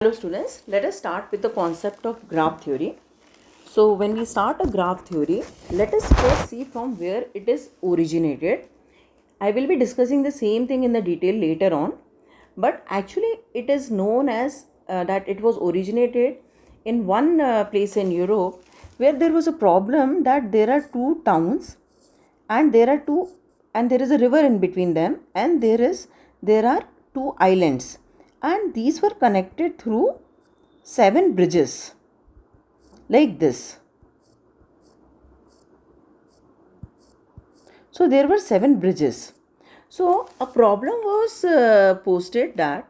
Hello students, let us start with the concept of graph theory. So when we start a graph theory, let us first see from where it is originated. I will be discussing the same thing in the detail later on, but actually it is known as that it was originated in one place in Europe where there was a problem that there are two towns and there is a river in between them, and there are two islands, and these were connected through seven bridges like this. So there were seven bridges. So a problem was posted that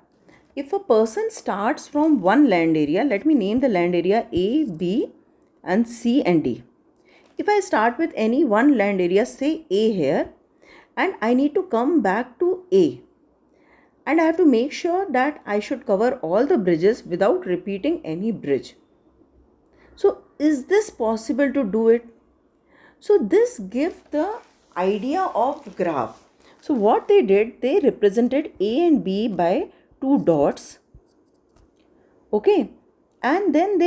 if a person starts from one land area, let me name the land area A, B, and C and D. If I start with any one land area, say A here, and I need to come back to A, and I have to make sure that I should cover all the bridges without repeating any bridge. So is this possible to do it? So this gives the idea of graph. So what they did, they represented A and B by two dots. Okay, and then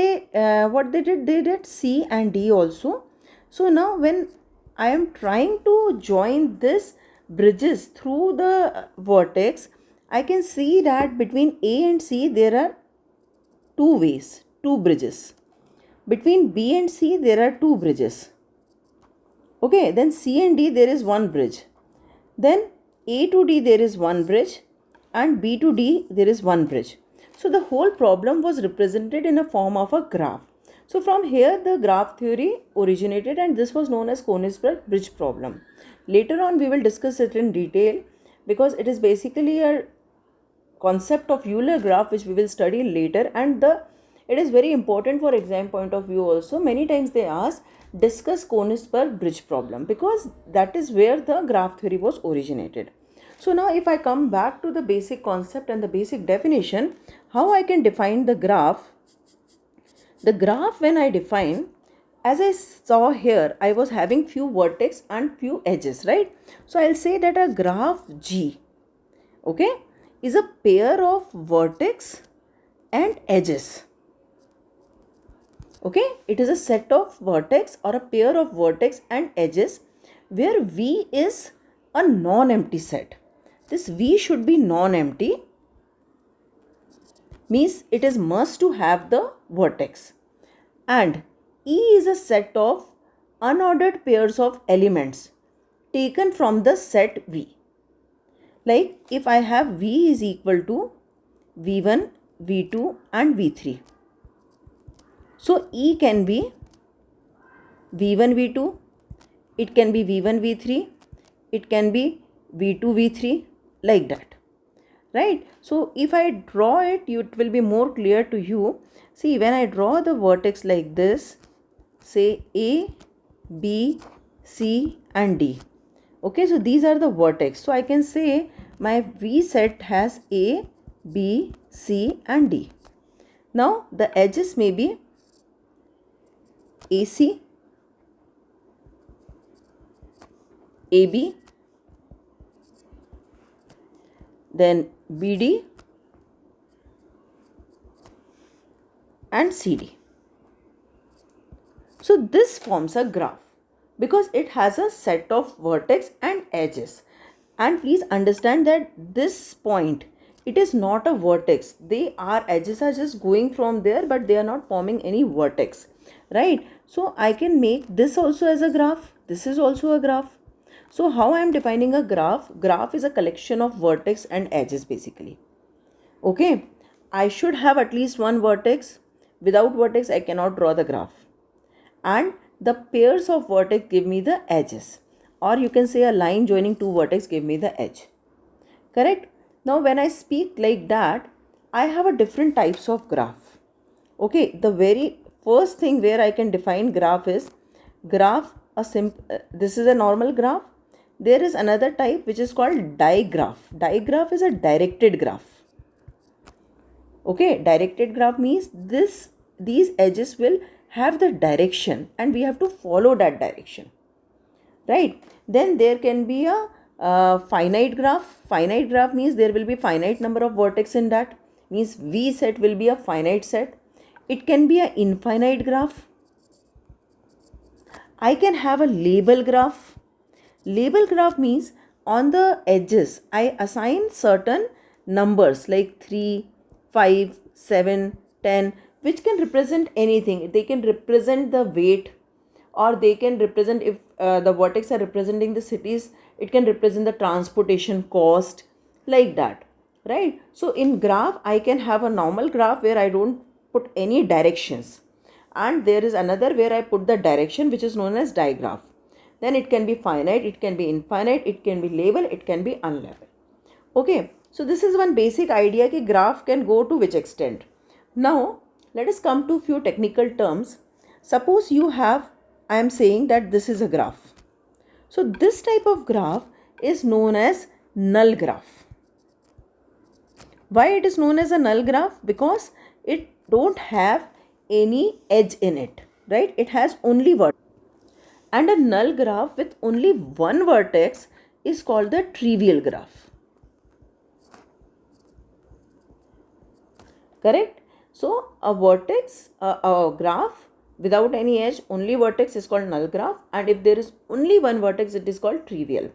what they did C and D also. So now when I am trying to join this bridges through the vertex, I can see that between A and C there are two ways, two bridges. Between B and C there are two bridges. Okay, then C and D there is one bridge. Then A to D there is one bridge, and B to D there is one bridge. So the whole problem was represented in a form of a graph. So from here the graph theory originated, and this was known as Konigsberg bridge problem. Later on we will discuss it in detail because it is basically a concept of Euler graph which we will study later, and it is very important for exam point of view also. Many times they ask discuss Konigsberg bridge problem because that is where the graph theory was originated. So now if I come back to the basic concept and the basic definition, how I can define the graph. The graph, when I define, as I saw here, I was having few vertex and few edges, right? So I'll say that a graph G, okay, is a pair of vertex and edges. Okay, it is a set of vertex or a pair of vertex and edges where V is a non-empty set. This V should be non-empty, means it is must to have the vertex, and E is a set of unordered pairs of elements taken from the set V. Like if I have V is equal to V1, V2 and V3. So E can be V1, V2, it can be V1, V3, it can be V2, V3, like that. Right? So if I draw it, it will be more clear to you. See, when I draw the vertex like this, say A, B, C and D. Okay, so these are the vertex. So I can say my V set has A, B, C and D. Now the edges may be AC, AB, then BD and CD. So this forms a graph because it has a set of vertex and edges. And please understand that this point, it is not a vertex. Edges are just going from there, but they are not forming any vertex, right? So I can make this also as a graph. This is also a graph. So how I am defining a graph? Graph is a collection of vertex and edges basically. Okay, I should have at least one vertex. Without vertex, I cannot draw the graph. And the pairs of vertex give me the edges. Or you can say a line joining two vertex give me the edge. Correct? Now when I speak like that, I have a different types of graph. Okay, the very first thing where I can define graph is graph, this is a normal graph. There is another type which is called digraph. Digraph is a directed graph. Okay, directed graph means these edges will have the direction and we have to follow that direction, right? Then there can be a finite graph. Finite graph means there will be finite number of vertex in that. means V set will be a finite set. It can be an infinite graph. I can have a label graph. Label graph means on the edges I assign certain numbers like 3, 5, 7, 10, which can represent anything. They can represent the weight, or they can represent, if the vertex are representing the cities, it can represent the transportation cost, like that, right? So in graph I can have a normal graph where I don't put any directions, and there is another where I put the direction, which is known as digraph. Then it can be finite, it can be infinite, it can be label, it can be unlabeled. Okay, so this is one basic idea कि graph can go to which extent. Now let us come to few technical terms. Suppose you have, I am saying that this is a graph. So this type of graph is known as null graph. Why it is known as a null graph? Because it don't have any edge in it, right? It has only vertex. And a null graph with only one vertex is called the trivial graph. Correct? So a vertex, a graph without any edge, only vertex, is called null graph, and if there is only one vertex, it is called trivial.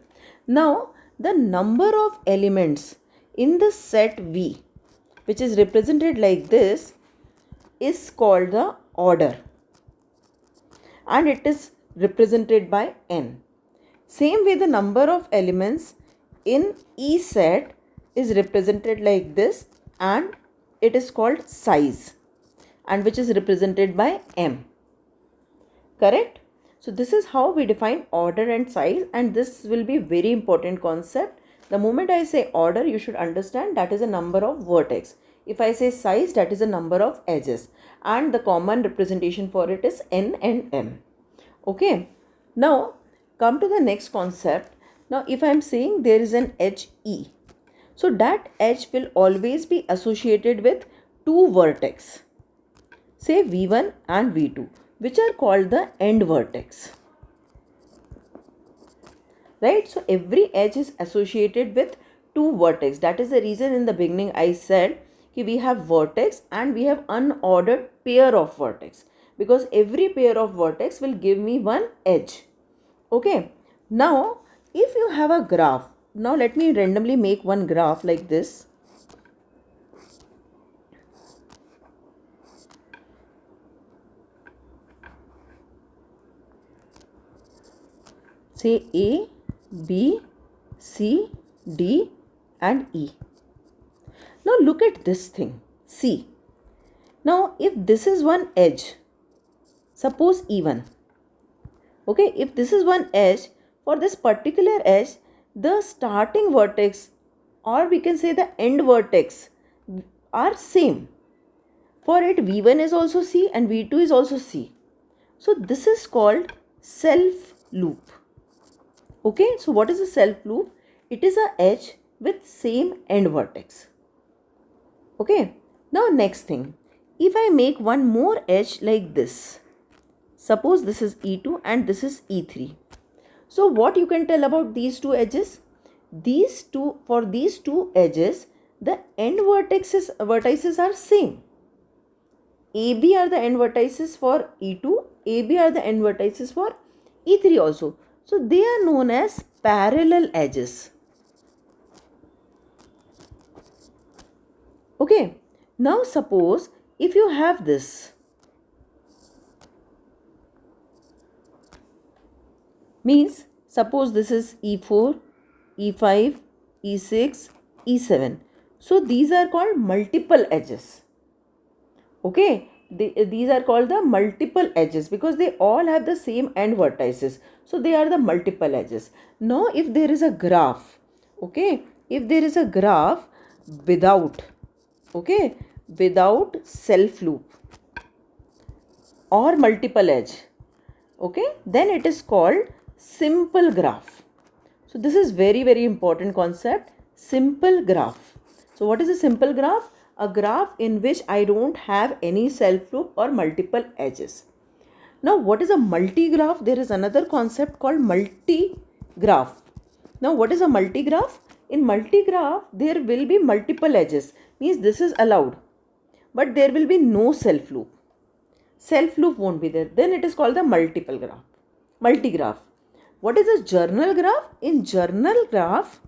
Now the number of elements in the set V, which is represented like this, is called the order, and it is represented by n. Same way, the number of elements in E set is represented like this, and it is called size, and which is represented by m. Correct? So this is how we define order and size, and this will be very important concept. The moment I say order, you should understand that is a number of vertex. If I say size, that is a number of edges, and the common representation for it is n and m. Okay, now come to the next concept. Now if I am saying there is an edge E, so that edge will always be associated with two vertex, say V1 and V2, which are called the end vertex, right? So every edge is associated with two vertex. That is the reason in the beginning I said कि we have vertex and we have unordered pair of vertex, because every pair of vertex will give me one edge. Okay, now if you have a graph, now let me randomly make one graph like this. Say A, B, C, D and E. Now look at this thing, C. Now if this is one edge, suppose E1. Okay, if this is one edge, for this particular edge, the starting vertex, or we can say the end vertex, are same. For it, V1 is also C and V2 is also C. So this is called self loop. Okay, so what is a self loop? It is a edge with same end vertex. Okay, now next thing, if I make one more edge like this, suppose this is E2 and this is E3. So what you can tell about these two edges? For these two edges, the end vertices are same. AB are the end vertices for E2, AB are the end vertices for E3 also. So they are known as parallel edges. Okay, now suppose if you have this, means suppose this is E4, E5, E6, E7. So these are called multiple edges. Okay, these are called the multiple edges because they all have the same end vertices. So they are the multiple edges. Now if there is a graph, okay, if there is a graph without, okay, without self loop or multiple edge, okay, then it is called simple graph. So this is very, very important concept, simple graph. So what is a simple graph? A graph in which I don't have any self loop or multiple edges. Now what is a multi-graph? There is another concept called multi-graph. Now what is a multi-graph? in multigraph there will be multiple edges, means this is allowed, but there will be no self loop. Self loop won't be there. Then it is called the multigraph. What is a journal graph? In journal graph,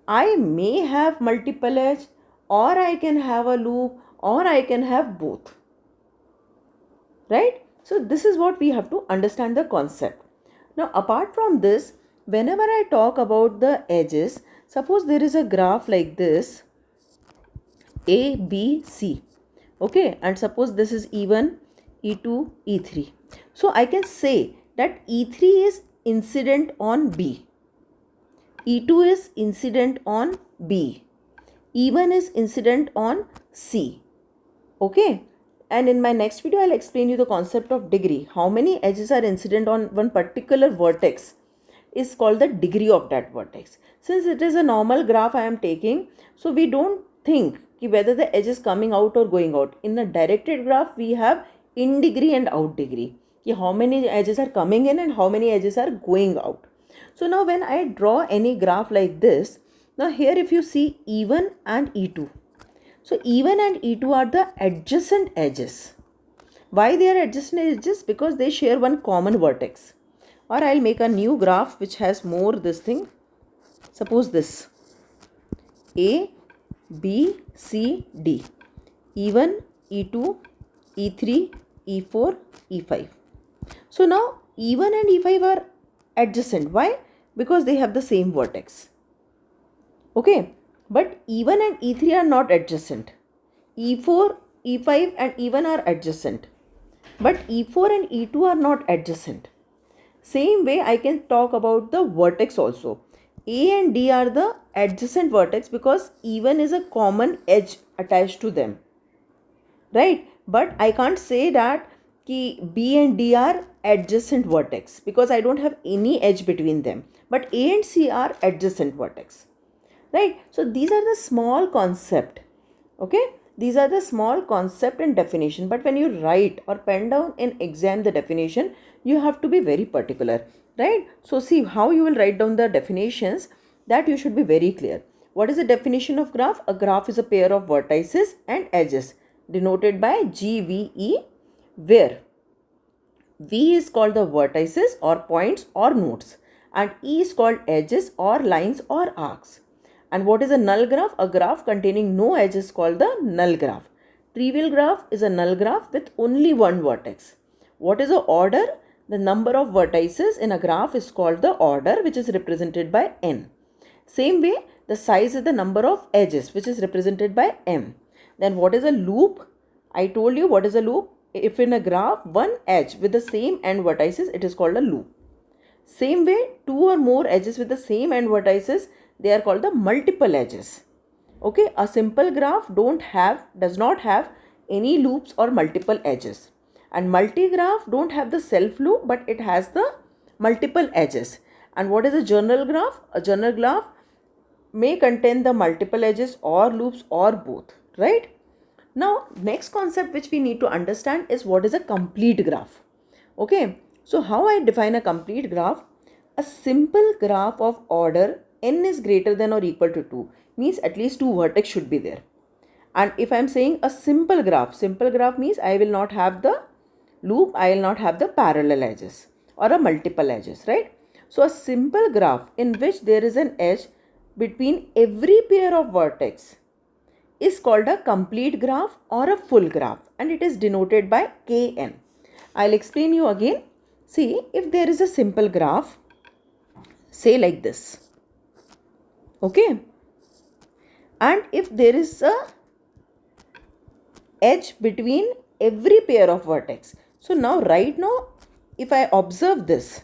I may have multiple edge, or I can have a loop, or I can have both. Right? So this is what we have to understand the concept. Now apart from this, whenever I talk about the edges, suppose there is a graph like this, A, B, C. Okay, and suppose this is E1, E2, E3. So I can say that E3 is incident on B. E2 is incident on B. E1 is incident on C. Okay, and in my next video I'll explain you the concept of degree. How many edges are incident on one particular vertex is called the degree of that vertex. Since it is a normal graph I am taking, so we don't think whether the edge is coming out or going out. In a directed graph we have in degree and out degree. How many edges are coming in and how many edges are going out. So now when I draw any graph like this, now here if you see E1 and E2. So E1 and E2 are the adjacent edges. Why they are adjacent edges? Because they share one common vertex. Or I'll make a new graph which has more this thing. Suppose this. A, B, C, D. E1, E2, E3, E4, E5. So now E1 and E5 are adjacent. Why? Because they have the same vertex. Okay. But E1 and E3 are not adjacent. E4, E5 and E1 are adjacent. But E4 and E2 are not adjacent. Same way I can talk about the vertex also. A and D are the adjacent vertex because E1 is a common edge attached to them. Right? But I can't say that B and D are adjacent vertex because I don't have any edge between them. But A and C are adjacent vertex. Right? So these are the small concept. Okay? These are the small concept and definition. But when you write or pen down in exam the definition, you have to be very particular. Right? So see how you will write down the definitions, that you should be very clear. What is the definition of graph? A graph is a pair of vertices and edges denoted by GVE, where V is called the vertices or points or nodes and E is called edges or lines or arcs. And what is a null graph? A graph containing no edge is called the null graph. Trivial graph is a null graph with only one vertex. What is the order? The number of vertices in a graph is called the order, which is represented by n. Same way, the size is the number of edges, which is represented by m. Then what is a loop? I told you what is a loop. If in a graph, one edge with the same end vertices, it is called a loop. Same way, two or more edges with the same end vertices, they are called the multiple edges. Okay, a simple graph does not have any loops or multiple edges. And multigraph don't have the self loop, but it has the multiple edges. And what is a journal graph? A journal graph may contain the multiple edges or loops or both, right? Now, next concept which we need to understand is what is a complete graph. Okay, so how I define a complete graph? A simple graph of order n is greater than or equal to 2 means at least two vertex should be there. And if I am saying a simple graph means I will not have the loop, I will not have the parallel edges or a multiple edges, right? So a simple graph in which there is an edge between every pair of vertex is called a complete graph or a full graph, and it is denoted by Kn. I'll explain you again. See, if there is a simple graph, say like this. Okay, and if there is a edge between every pair of vertex. So now right now if I observe this,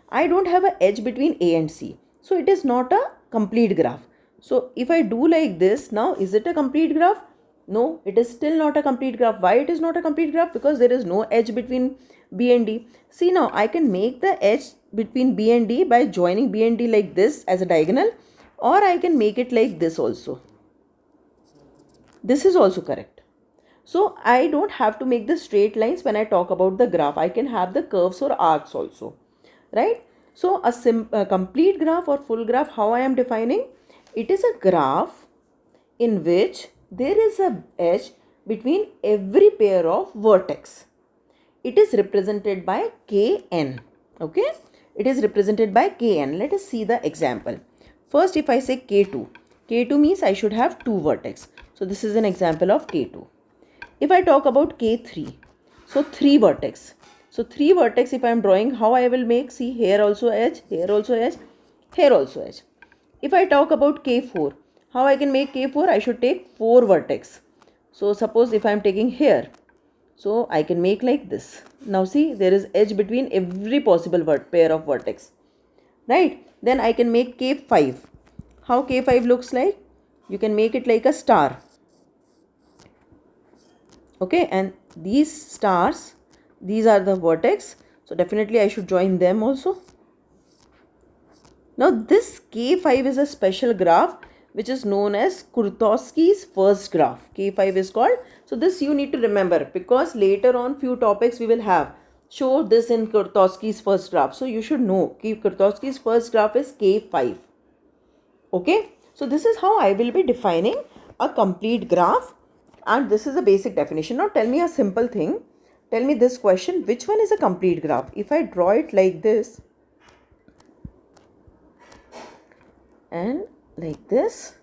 I don't have an edge between A and C. So it is not a complete graph. So if I do like this, now is it a complete graph? No, it is still not a complete graph. Why it is not a complete graph? Because there is no edge between B and D. See, now I can make the edge between B and D by joining B and D like this as a diagonal, or I can make it like this also. This is also correct. So I don't have to make the straight lines when I talk about the graph. I can have the curves or arcs also, right? So a complete graph or full graph, how I am defining? It is a graph in which there is a edge between every pair of vertex. It is represented by Kn. Okay, it is represented by Kn. Let us see the example. First, if I say K2, K2 means I should have two vertex. So this is an example of K2. If I talk about K3, so three vertex. So three vertex, if I am drawing, how I will make? See, here also edge, here also edge, here also edge. If I talk about K4, how I can make K4? I should take four vertex. So suppose if I am taking here, so I can make like this. Now see, there is edge between every possible pair of vertex, right? Then I can make K5. How K5 looks like? You can make it like a star. Okay, and these stars, these are the vertex. So definitely I should join them also. Now this K5 is a special graph which is known as Kuratowski's first graph. K5 is called. So this you need to remember because later on few topics we will have. Show this in Kuratowski's first graph. So you should know Kuratowski's first graph is K5. Okay. So this is how I will be defining a complete graph, and this is a basic definition. Now tell me a simple thing. Tell me this question, which one is a complete graph? If I draw it like this and like this,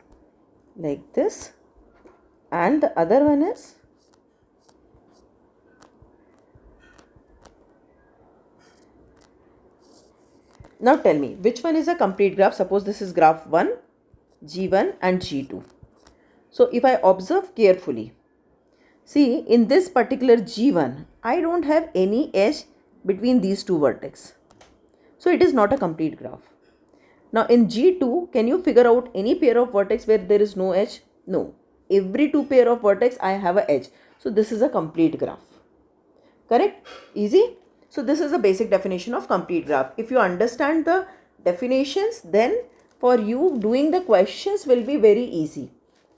and the other one is now tell me which one is a complete graph. Suppose this is graph 1, G1 and G2. So if I observe carefully, see in this particular G1, I don't have any edge between these two vertex. So it is not a complete graph. Now in G2, can you figure out any pair of vertex where there is no edge? No. Every two pair of vertex I have a edge. So this is a complete graph. Correct? Easy? So this is a basic definition of complete graph. If you understand the definitions, then for you doing the questions will be very easy.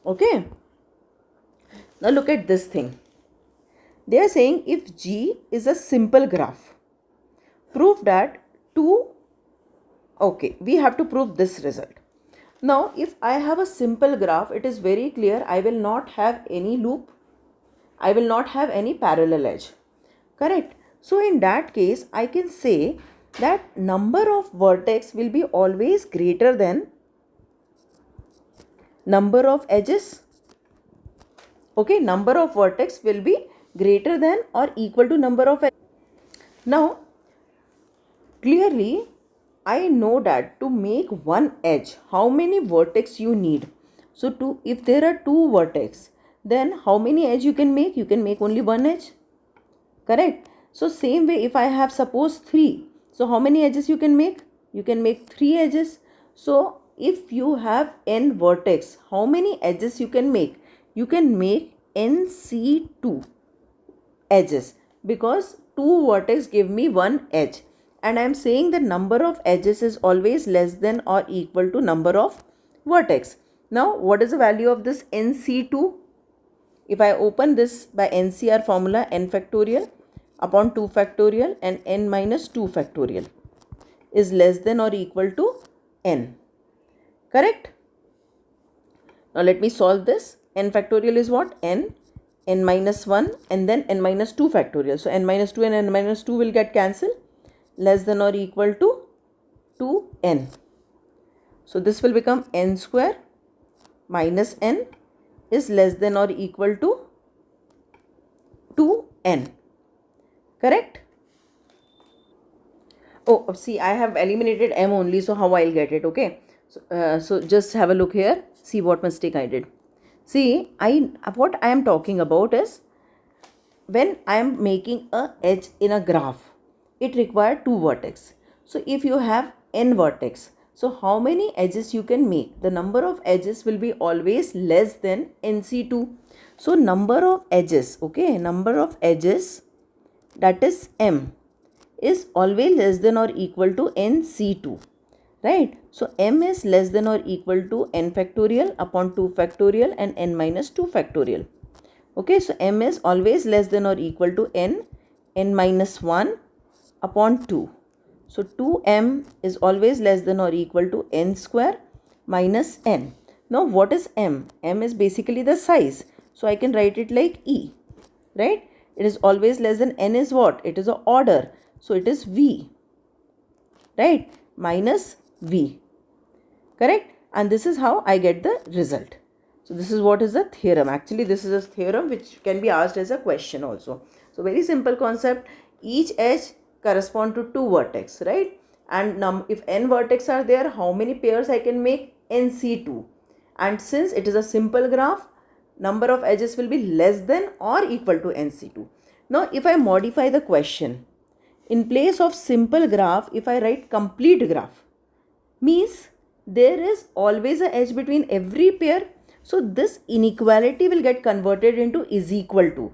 Okay? Now look at this thing. They are saying if G is a simple graph, prove that two. Okay, we have to prove this result. Now, if I have a simple graph, it is very clear I will not have any loop. I will not have any parallel edge. Correct? So, in that case, I can say that number of vertex will be always greater than number of edges. Okay, number of vertex will be greater than or equal to number of edges. Now, clearly, I know that to make one edge, how many vertex you need. So if there are two vertex, then how many edge you can make? You can make only one edge. Correct? So same way if I have suppose 3. So how many edges you can make? You can make 3 edges. So if you have n vertex, how many edges you can make? You can make NC2 edges because 2 vertex give me one edge. And I am saying the number of edges is always less than or equal to number of vertex. Now, what is the value of this NC2? If I open this by NCR formula, n factorial upon 2 factorial and n minus 2 factorial is less than or equal to n. Correct? Now, let me solve this. N factorial is what? N minus 1 and then n minus 2 factorial. So, n minus 2 and n minus 2 will get cancelled. Less than or equal to 2n. So this will become n square minus n is less than or equal to 2n. Correct? Oh, see, I have eliminated m only, so how I'll get it? Okay. So just have a look here. See what mistake I did. See, what I am talking about is when I am making a edge in a graph, it requires 2 vertex. So if you have n vertex, so how many edges you can make? The number of edges will be always less than NC2. So number of edges, okay, number of edges, that is m, is always less than or equal to NC2. Right? So m is less than or equal to n factorial upon 2 factorial and n minus 2 factorial. Okay, so m is always less than or equal to n minus 1 upon 2. So 2m is always less than or equal to n square minus n. Now what is m? M is basically the size. So I can write it like E, right? It is always less than n is what? It is an order. So it is V, right? Minus V, correct? And this is how I get the result. So this is what is the theorem. Actually, this is a theorem which can be asked as a question also. So very simple concept. Each edge correspond to two vertex, right? And if n vertex are there, how many pairs I can make? NC2. And since it is a simple graph, number of edges will be less than or equal to NC2. Now, if I modify the question, in place of simple graph, if I write complete graph, means there is always a edge between every pair. So this inequality will get converted into is equal to,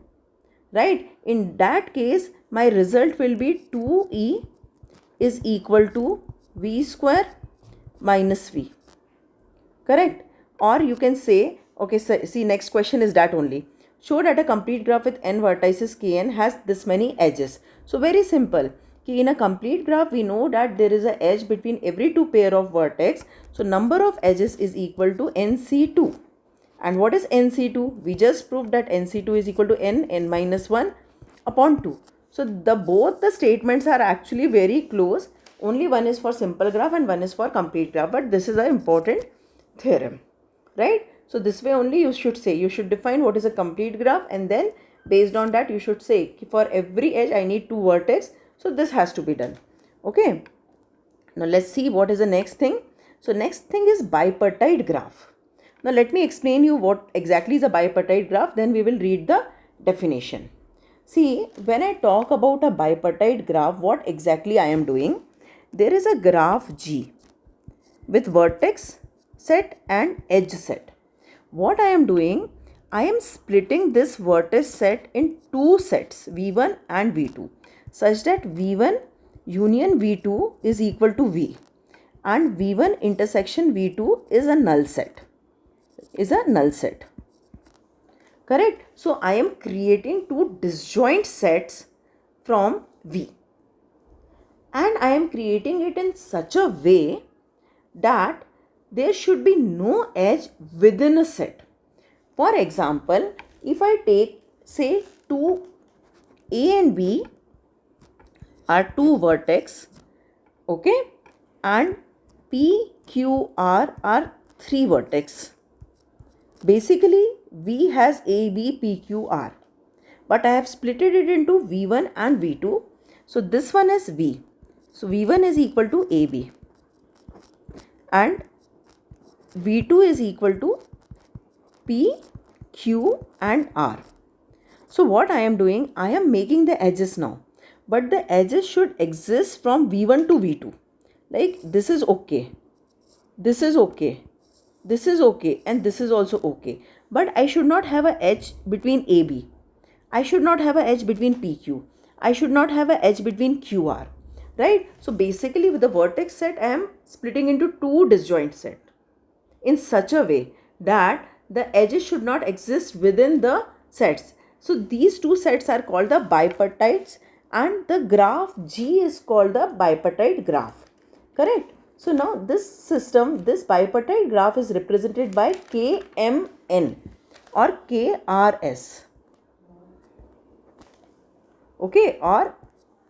right? In that case, my result will be 2E is equal to V square minus V, correct? Or you can say, okay, so see, next question is that only. Show that a complete graph with n vertices Kn has this many edges. So very simple. In a complete graph, we know that there is an edge between every two pair of vertex. So number of edges is equal to NC2. And what is NC2? We just proved that NC2 is equal to n minus 1 upon 2. So both the statements are actually very close. Only one is for simple graph and one is for complete graph. But this is an important theorem, right? So this way only you should say, you should define what is a complete graph, and then based on that you should say for every edge I need two vertex. So this has to be done. Okay. Now let's see what is the next thing. So next thing is bipartite graph. Now let me explain you what exactly is a bipartite graph, then we will read the definition. See, when I talk about a bipartite graph, what exactly I am doing? There is a graph G with vertex set and edge set. What I am doing, I am splitting this vertex set in two sets, V1 and V2, such that V1 union V2 is equal to V, and V1 intersection V2 is a null set. Correct? So I am creating two disjoint sets from V, and I am creating it in such a way that there should be no edge within a set. For example, if I take, say, two A and B are two vertex, okay, and P, Q, R are three vertex. Basically, V has A, B, P, Q, R, but I have splitted it into V1 and V2. So this one is V. So V1 is equal to AB and V2 is equal to P, Q and R. So what I am doing, I am making the edges now, but the edges should exist from V1 to V2. Like this is okay, this is okay, this is okay, and this is also okay. But I should not have an edge between AB. I should not have an edge between PQ. I should not have an edge between QR. Right? So basically with the vertex set, I am splitting into two disjoint set in such a way that the edges should not exist within the sets. So these two sets are called the bipartites, and the graph G is called the bipartite graph. Correct? So now this system, this bipartite graph is represented by KMN or KRS. Okay, or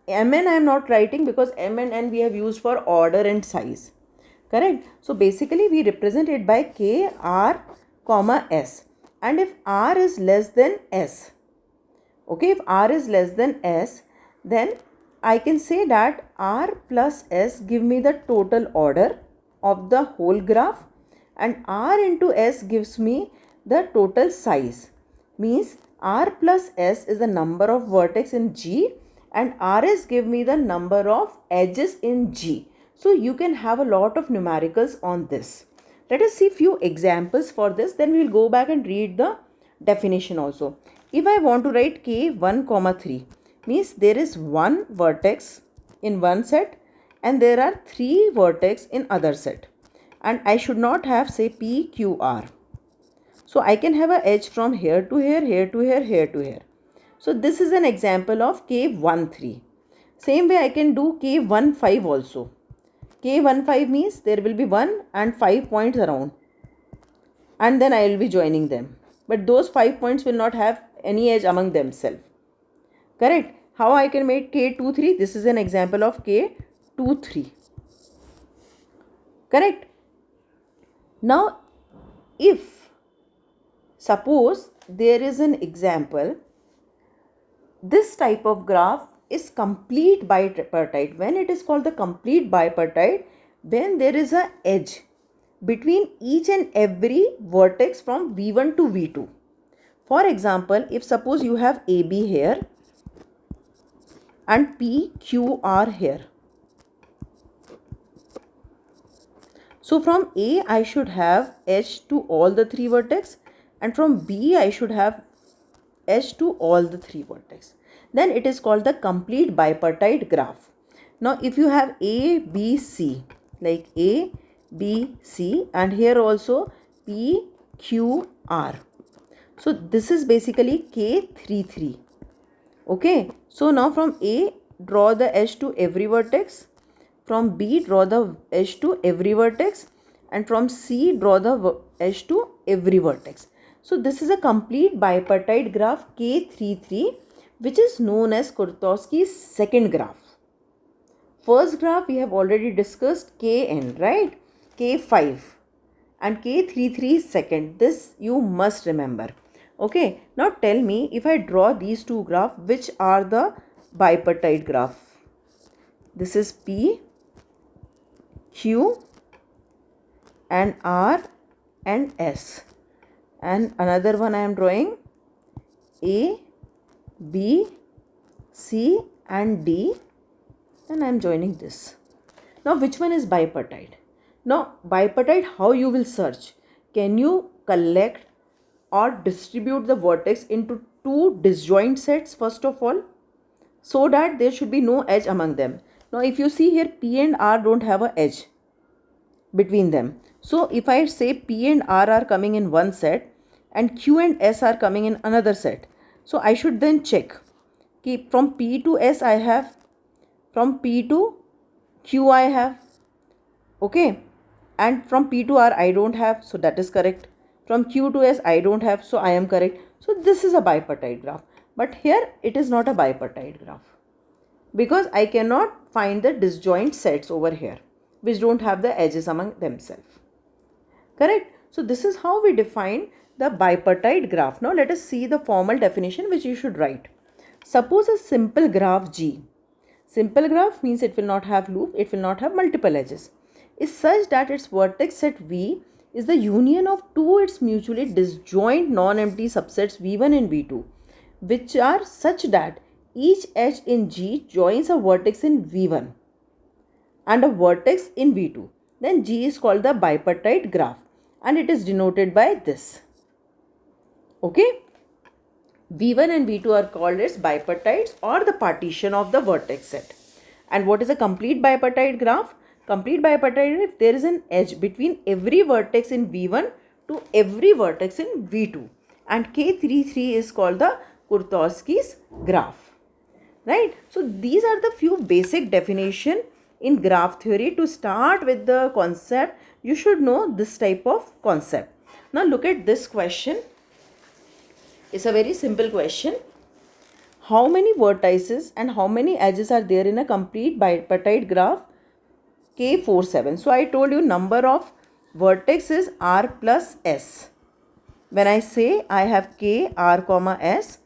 Mn I am not writing because M and N we have used for order and size. Correct? So basically we represent it by K, R, comma S. And if R is less than S, okay, if R is less than S, then I can say that R plus S give me the total order of the whole graph, and R into S gives me the total size. Means R plus S is the number of vertex in G, and RS give me the number of edges in G. So you can have a lot of numericals on this. Let us see few examples for this, then we will go back and read the definition also. If I want to write K1, 3, means there is one vertex in one set and there are three vertex in other set, and I should not have, say, P, Q, R. So I can have an edge from here to here, here to here, here to here. So this is an example of K13. Same way I can do K15 also. K15 means there will be 1 and 5 points around. and then I will be joining them. But those 5 points will not have any edge among themselves. Correct? How I can make K23? This is an example of K23. Correct? Now, if suppose there is an example, this type of graph is complete bipartite. When it is called the complete bipartite, when there is a edge between each and every vertex from V1 to V2. For example, if suppose you have AB here and PQR here. So from A I should have edge to all the three vertex, and from B I should have edge to all the three vertex. Then it is called the complete bipartite graph. Now if you have A, B, C, like A, B, C, and here also P, Q, R. So this is basically K33. Okay. So now from A, draw the edge to every vertex. From B, draw the edge to every vertex. And from C, draw the edge to every vertex. So this is a complete bipartite graph K33, which is known as Kuratowski's second graph. First graph we have already discussed, Kn, right? K5 and K33 is second. This you must remember. Okay, now tell me, if I draw these two graphs, which are the bipartite graph? This is P, Q and R and S. And another one I am drawing A, B, C and D, and I am joining this. Now which one is bipartite? Now bipartite, how you will search? Can you collect or distribute the vertex into two disjoint sets first of all, so that there should be no edge among them. Now if you see here, P and R don't have an edge between them. So if I say P and R are coming in one set and Q and S are coming in another set, so I should then check कि from P to S I have, from P to Q I have, okay, and from P to R I don't have, so that is correct. From Q to S I don't have, so I am correct. So this is a bipartite graph. But here it is not a bipartite graph, because I cannot find the disjoint sets over here which don't have the edges among themselves. Correct? So this is how we define the bipartite graph. Now let us see the formal definition which you should write. Suppose a simple graph G. Simple graph means it will not have loop, it will not have multiple edges, is such that its vertex set V is the union of two its mutually disjoint non-empty subsets V1 and V2, which are such that each edge in G joins a vertex in V1 and a vertex in V2. Then G is called the bipartite graph and it is denoted by this. Okay. V1 and V2 are called as bipartites or the partition of the vertex set. And what is a complete bipartite graph? Complete bipartite if there is an edge between every vertex in V1 to every vertex in V2. And K33 is called the Kuratowski's graph. Right? So these are the few basic definition in graph theory. To start with the concept, you should know this type of concept. Now look at this question. It's a very simple question. How many vertices and how many edges are there in a complete bipartite graph K47? So I told you number of vertices R plus S. When I say I have K, R, comma S,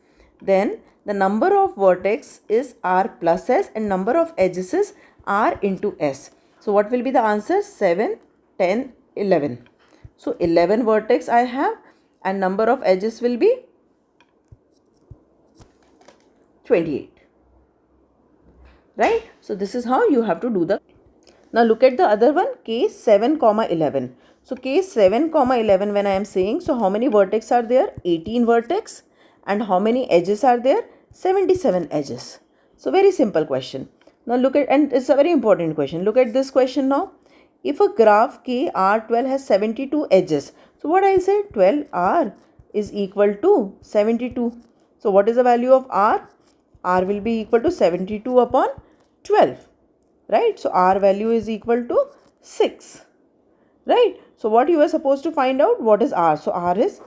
then the number of vertex is R plus S and number of edges is R into S. So what will be the answer? 7, 10, 11. So 11 vertex I have and number of edges will be 28. Right? So this is how you have to do the. Now look at the other one, K7, 11. So K7, 11 when I am saying, so how many vertex are there? 18 vertex. And how many edges are there? 77 edges. So very simple question. Now look at, and it's a very important question. Look at this question now. If a graph KR12 has 72 edges, so what I'll say, 12R is equal to 72. So what is the value of R? R will be equal to 72 upon 12. Right? So R value is equal to 6. right? So what you were supposed to find out, what is r? So r is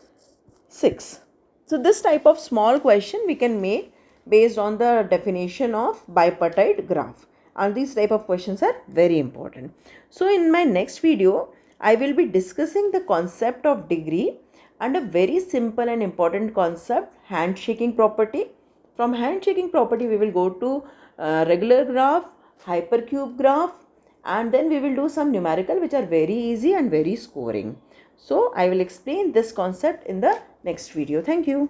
6. So this type of small question we can make based on the definition of bipartite graph, and these type of questions are very important. So in my next video I will be discussing the concept of degree and a very simple and important concept, handshaking property. From handshaking property we will go to regular graph, hypercube graph, and then we will do some numerical which are very easy and very scoring. So I will explain this concept in the next video. Thank you.